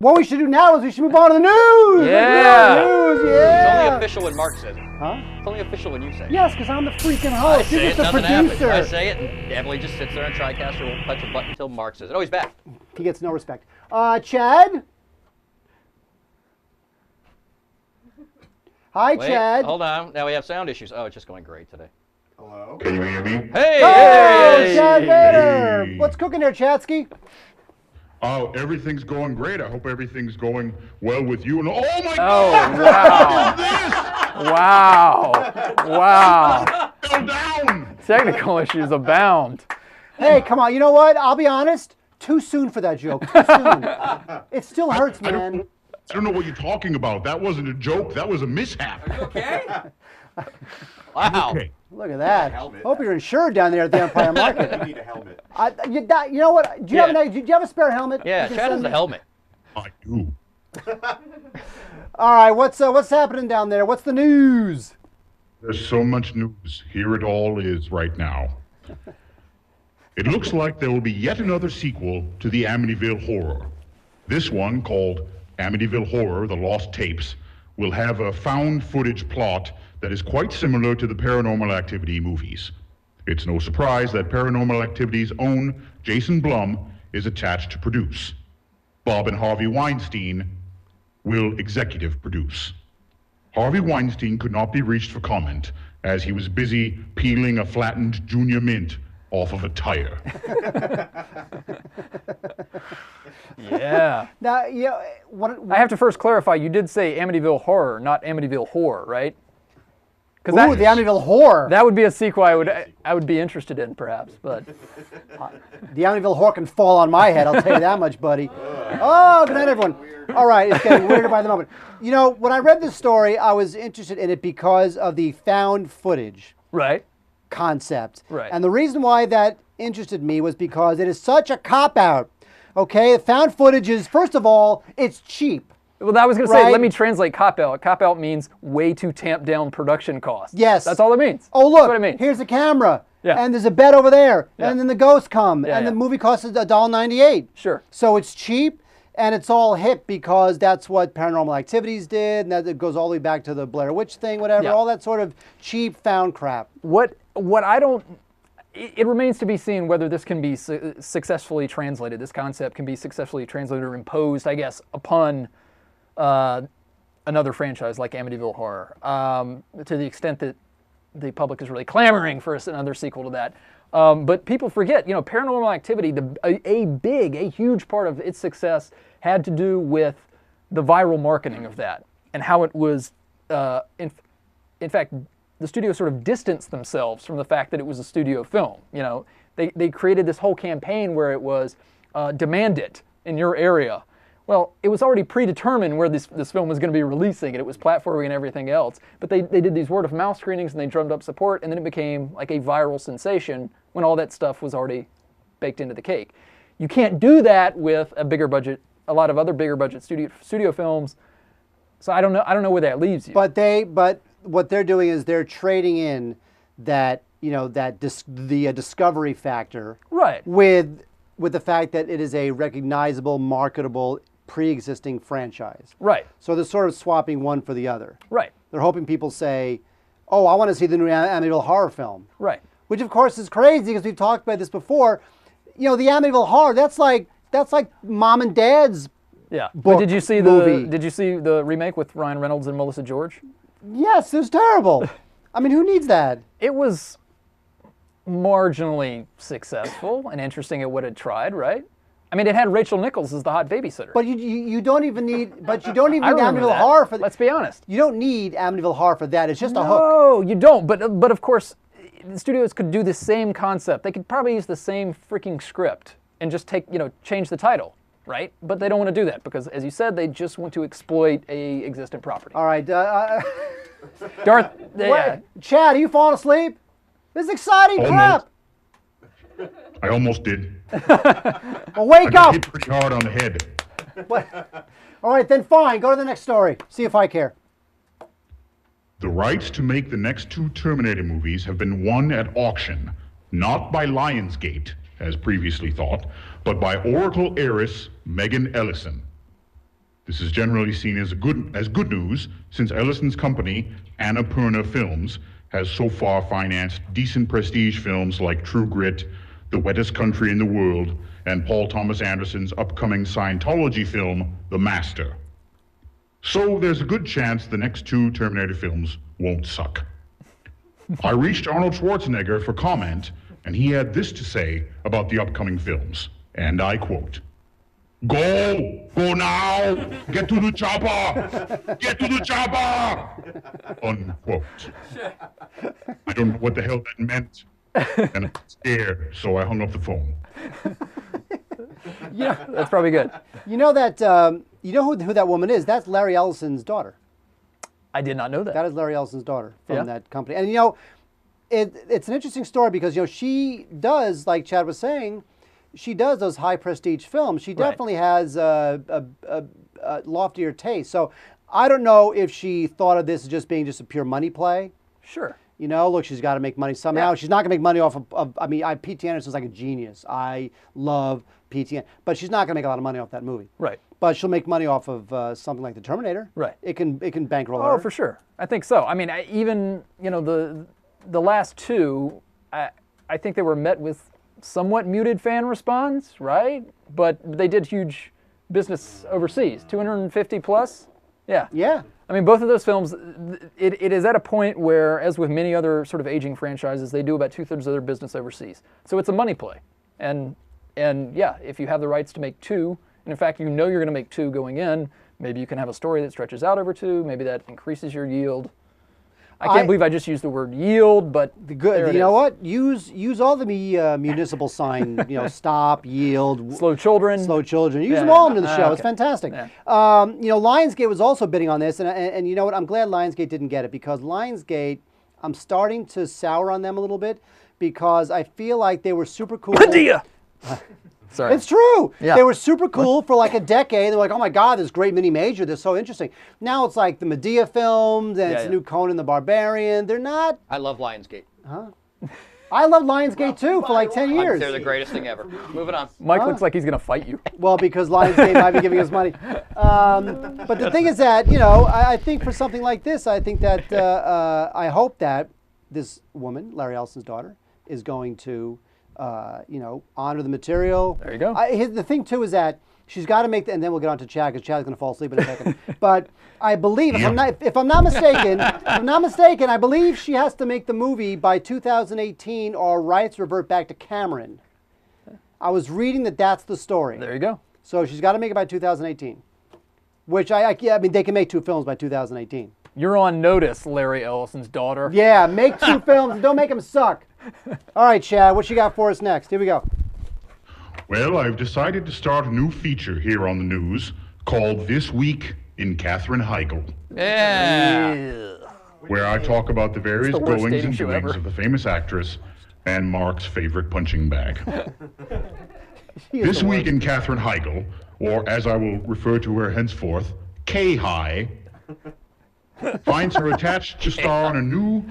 What we should do now is we should move on to the news. Yeah. News, It's yeah. only official when Mark says it. Huh? It's only official when you say it. Yes, because I'm the freaking I host. say You're it, just the nothing happens. producer. I say it, and Emily just sits there on TriCaster, won't touch a button until Mark says it. Oh, he's back. He gets no respect. Chad? Hi, Wait, Chad. hold on. Now we have sound issues. Oh, it's just going great today. Hello? Can you hear me? Hey! Oh, There he is. Chad Vader. Hey. What's cooking there, Chadsky? Oh, everything's going great. I hope everything's going well with you. And oh my Oh, God! wow. Wow. Fell down! Technical issues abound. Hey, come on. You know what? I'll be honest. Too soon for that joke. Too soon. It still hurts, man. I don't know what you're talking about. That wasn't a joke. That was a mishap. Okay. Wow. Okay. Look at that. Helmet. Hope you're insured down there at the Empire Market. You need a helmet. You know what? Do you, Yeah. do you have a spare helmet? Yeah, You can Chad has send the me? helmet. I do. All right, what's happening down there? What's the news? There's so much news. Here it all is right now. It looks like there will be yet another sequel to the Amityville Horror. This one, called Amityville Horror: The Lost Tapes, will have a found footage plot that is quite similar to the Paranormal Activity movies. It's no surprise that Paranormal Activity's own Jason Blum is attached to produce. Bob and Harvey Weinstein will executive produce. Harvey Weinstein could not be reached for comment as he was busy peeling a flattened Junior Mint off of a tire. Yeah. Now, you know, what? I have to first clarify, you did say Amityville Horror, not Amityville Horror, right? Ooh, the Amityville Horror. That would be a sequel I would be interested in, perhaps, but The Amityville Horror can fall on my head, I'll tell you that much, buddy. Oh, good night, everyone. All right, it's getting weirder by the moment. You know, when I read this story, I was interested in it because of the found footage right. concept. Right. And the reason why that interested me was because it is such a cop-out. Okay, found footage is, first of all, it's cheap. Well, I was going to say, Right. let me translate cop-out. Cop-out means way too tamped down production costs. Yes. That's all it means. Oh, look, That's what it means. here's a camera. Yeah. And there's a bed over there. Yeah. And then the ghosts come. Yeah, and yeah. the movie costs $1.98. Sure. So it's cheap and it's all hip because that's what Paranormal Activities did. And that it goes all the way back to the Blair Witch thing, whatever. Yeah. All that sort of cheap found crap. What I don't, it remains to be seen whether this can be successfully translated. This concept can be successfully translated or imposed, I guess, upon another franchise like Amityville Horror, to the extent that the public is really clamoring for another sequel to that. But people forget, you know, Paranormal Activity, a huge part of its success had to do with the viral marketing of that and how it was, in fact, the studio sort of distanced themselves from the fact that it was a studio film. You know, they created this whole campaign where it was demand it in your area. Well, it was already predetermined where this film was going to be releasing, and it was platforming and everything else. But they did these word of mouth screenings and they drummed up support, and then it became like a viral sensation when all that stuff was already baked into the cake. You can't do that with a bigger budget, a lot of other bigger budget studio films. So I don't know where that leaves you. But what they're doing is they're trading in that, you know, the discovery factor. Right. With the fact that it is a recognizable, marketable, pre-existing franchise. Right. So they're sort of swapping one for the other. Right. They're hoping people say, oh, I want to see the new Amityville Horror film. Right. Which, of course, is crazy because we've talked about this before. You know, the Amityville Horror, that's like mom and dad's Yeah. book But did you see movie. Did you see the remake with Ryan Reynolds and Melissa George? Yes, it was terrible. I mean, who needs that? It was marginally successful and interesting at what it tried, right? I mean, it had Rachel Nichols as the hot babysitter. But you don't even need, but you don't even I need remember Amityville that. Horror for that. Let's be honest. You don't need Amityville Horror for that. It's just a hook. No, you don't. But of course, the studios could do the same concept. They could probably use the same freaking script and just change the title, right? But they don't want to do that because, as you said, they just want to exploit a existent property. All right. Darth, Wait, Chad, are you falling asleep? This is exciting crap. I almost did. Well, wake I got up. hit pretty hard on the head. What? All right, then fine. Go to the next story. See if I care. The rights to make the next two Terminator movies have been won at auction, not by Lionsgate, as previously thought, but by Oracle heiress Megan Ellison. This is generally seen as good news, since Ellison's company, Annapurna Films, has so far financed decent prestige films like True Grit, The Wettest Country in the World, and Paul Thomas Anderson's upcoming Scientology film, The Master. So there's a good chance the next 2 Terminator films won't suck. I reached Arnold Schwarzenegger for comment, and he had this to say about the upcoming films, and I quote, "Go! Go now! Get to the chopper! Get to the chopper!" Unquote. I don't know what the hell that meant, and I'm scared, so I hung up the phone. Yeah, that's probably good. You know that, you know who that woman is? That's Larry Ellison's daughter. I did not know that. That is Larry Ellison's daughter from Yeah. that company. And, you know, it's an interesting story because, you know, she does, like Chad was saying, she does those high prestige films. She definitely has a loftier taste. So I don't know if she thought of this as just being just a pure money play. Sure. You know, look, she's got to make money somehow. Yeah. She's not going to make money off of I mean, P.T. Anderson's like a genius. I love P.T. But she's not going to make a lot of money off that movie. Right. But she'll make money off of something like the Terminator. Right. It can bankroll Oh, her. for sure. I think so. I mean, even, you know, the last 2, I think they were met with somewhat muted fan response, right? But they did huge business overseas, 250 plus. Yeah. Yeah. I mean, both of those films, it is at a point where, as with many other sort of aging franchises, they do about 2/3 of their business overseas. So it's a money play. And yeah, if you have the rights to make 2, and in fact, you know you're going to make 2 going in, maybe you can have a story that stretches out over 2, maybe that increases your yield. I can't believe I just used the word yield, but You know what? Use all the municipal sign. You know, stop, yield, Slow children. slow children. Use Yeah. them all into the show. It's Okay. fantastic. Yeah. You know, Lionsgate was also bidding on this, and you know what? I'm glad Lionsgate didn't get it because Lionsgate, I'm starting to sour on them a little bit because I feel like they were super cool. Padilla! Sorry. It's true. Yeah. They were super cool for like a decade. They're like, oh my God, this great mini major. They're so interesting. Now it's like the Medea films and it's Yeah. the new Conan the Barbarian. They're not. I love Lionsgate. I love Lionsgate too for like 10 years. They're the greatest thing ever. Moving on. Mike looks like he's going to fight you. Well, because Lionsgate might be giving us money. But the thing is that, you know, I think for something like this, I think that, I hope that this woman, Larry Ellison's daughter, is going to, you know, honor the material. There you go. The thing too is that she's got to make, and then we'll get on to Chad because Chad's going to fall asleep in a second. But I believe, if I'm not mistaken, I believe she has to make the movie by 2018 or rights revert back to Cameron. I was reading that that's the story. There you go. So she's got to make it by 2018, which I mean, they can make 2 films by 2018. You're on notice, Larry Ellison's daughter. Yeah, make 2 films and don't make them suck. All right, Chad, what you got for us next? Here we go. Well, I've decided to start a new feature here on the news called This Week in Katherine Heigl, Yeah. where I talk about the various the worst goings dating and show doings ever. of the famous actress and Mark's favorite punching bag. She is This the week worst. in Katherine Heigl, or as I will refer to her henceforth, K-High, finds her attached to star in a new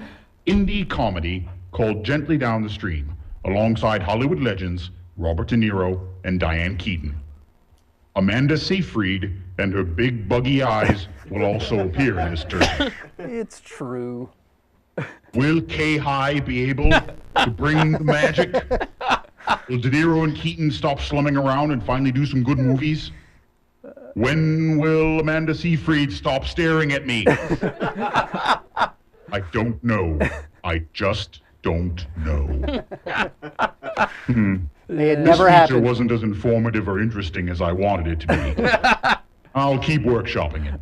indie comedy called Gently Down the Stream, alongside Hollywood legends Robert De Niro and Diane Keaton. Amanda Seyfried and her big buggy eyes will also appear in this turn. It's true. Will K-High be able to bring the magic? Will De Niro and Keaton stop slumming around and finally do some good movies? When will Amanda Seyfried stop staring at me? I don't know. I just don't know. May it This never feature happen. wasn't as informative or interesting as I wanted it to be. I'll keep workshopping it.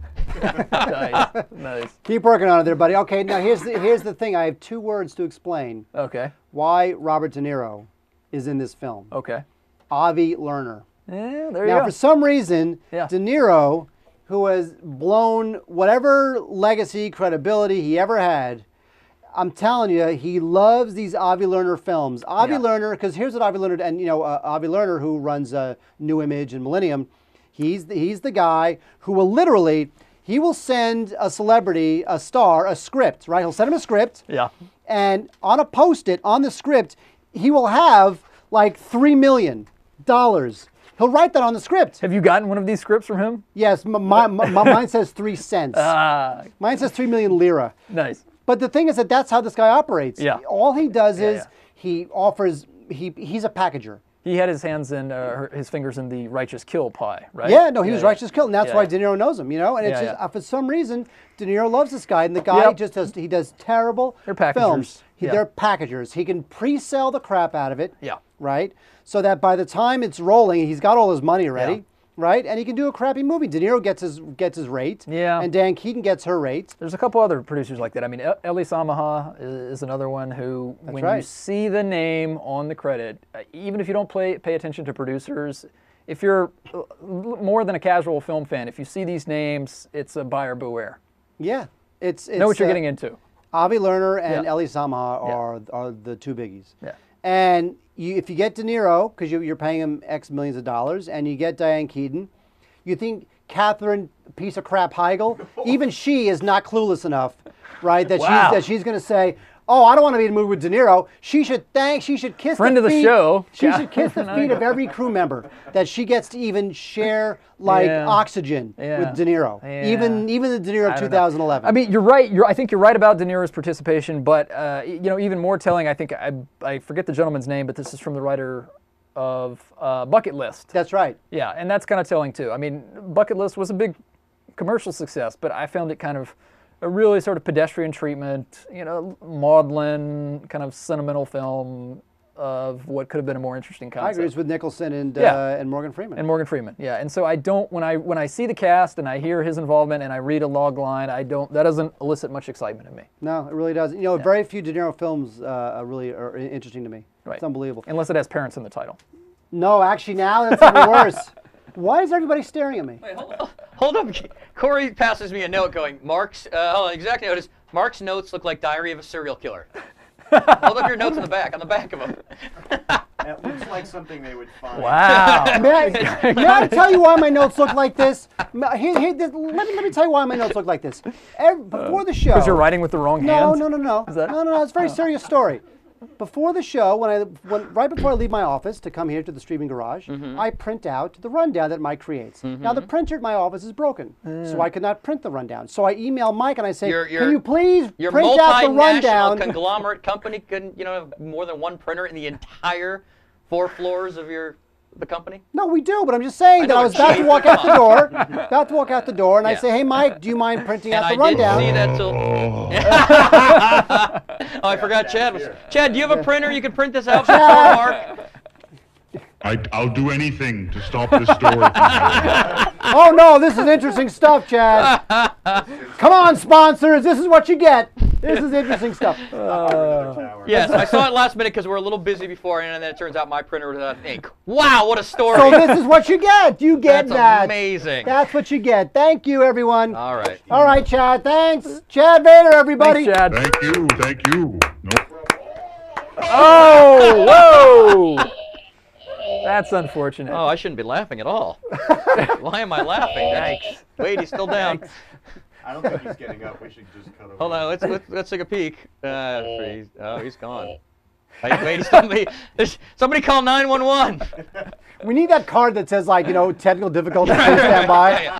Nice. Nice. Keep working on it there, buddy. Okay, now here's the thing. I have 2 words to explain Okay. why Robert De Niro is in this film. Okay. Avi Lerner. Yeah, there you Now, go. for some reason, Yeah. De Niro, who has blown whatever legacy, credibility he ever had, I'm telling you, he loves these Avi Lerner films. Avi Yeah. Lerner, because here's what Avi Lerner, and you know, Avi Lerner, who runs New Image and Millennium, he's the guy who will literally, he will send a celebrity, a star, a script, right? He'll send him a script. Yeah. And on a post-it on the script, he will have like $3 million. He'll write that on the script. Have you gotten one of these scripts from him? Yes, mine says 3 cents. Ah, Mine says 3 million lira. nice. But the thing is that that's how this guy operates. Yeah. All he does is yeah. he offers. He's a packager. He had his hands in, his fingers in the Righteous Kill pie, right? Yeah, no, he was Righteous Kill, and that's Yeah, why yeah. De Niro knows him, you know. And it's Yeah, just for some reason, De Niro loves this guy, and the guy Yep. just does terrible They're packagers. films. Yeah. They're packagers. He can pre-sell the crap out of it. Yeah. Right. So that by the time it's rolling, he's got all his money ready. Yeah. Right, and he can do a crappy movie. De Niro gets his rate. Yeah. And Dan Keaton gets her rate. There's a couple other producers like that. I mean, Elie Samaha is another one who, when you right. see the name on the credit, even if you don't pay attention to producers, if you're more than a casual film fan, if you see these names, it's a buyer beware. Yeah, it's Know what you're getting into. Avi Lerner and Yeah. Elie Samaha are the two biggies. Yeah. And if you get De Niro, because you're paying him X millions of dollars, and you get Diane Keaton, you think Catherine piece of crap Heigl, even she is not clueless enough, right? That she's going to say, "Oh, I don't want to be in a movie with De Niro." She should kiss Friend the of the feet. show. She should kiss the feet of every crew member that she gets to even share like Yeah. oxygen Yeah. with De Niro. Yeah. Even the De Niro of I don't know. 2011. I mean, you're right. I think you're right about De Niro's participation, but even more telling, I think I forget the gentleman's name, but this is from the writer of Bucket List. That's right. Yeah, and that's kind of telling too. I mean, Bucket List was a big commercial success, but I found it kind of a really sort of pedestrian treatment, maudlin, kind of sentimental film of what could have been a more interesting I concept. agree. It's with Nicholson and Yeah. and Morgan Freeman. And Morgan Freeman, yeah. And so I don't, when I see the cast and I hear his involvement and I read a log line, that doesn't elicit much excitement in me. No, it really doesn't. Very few De Niro films really are interesting to me. Right. It's unbelievable. Unless it has parents in the title. No, actually now that's even worse. Why is everybody staring at me? Wait, hold up. Corey passes me a note going, Mark's, hold on, exact note is, Mark's notes look like Diary of a Serial Killer. Hold up your notes on the back of them. It looks like something they would find. Wow. May I tell you why my notes look like this? Let me tell you why my notes look like this. Before the show. Because you're writing with the wrong hand? No. Is that- No. It's a very serious story. Before the show, right before I leave my office to come here to the streaming garage, I print out the rundown that Mike creates. Now the printer at my office is broken, so I could not print the rundown. So I email Mike and I say, "Can you please your print out the multinational rundown?" conglomerate company couldn't, have more than one printer in the entire 4 floors of the company? No, we do, but I'm just saying that I was about to walk out the door, and I say, "Hey, Mike, do you mind printing out the rundown?" I didn't see that till. Oh, I forgot Chad was. Chad, do you have a printer you can print this out for Mark? I'll do anything to stop this story from happening. Oh no, this is interesting stuff, Chad. Come on, sponsors, this is what you get. This is interesting stuff. Yes, I saw it last minute because we're a little busy before, and then it turns out my printer was out of ink. Wow, what a story! So this is what you get. You get That's that. amazing. That's what you get. Thank you, everyone. All right. All right, Chad. Thanks. Chad Vader, everybody. Thanks, Chad. Thank you. No. Oh, whoa! That's unfortunate. Oh, I shouldn't be laughing at all. Why am I laughing? Thanks. Wait, he's still down. I don't think he's getting up. We should just cut him. Hold on, let's take a peek. He's gone. Wait, somebody call 911. We need that card that says, technical difficulties. Please stand by.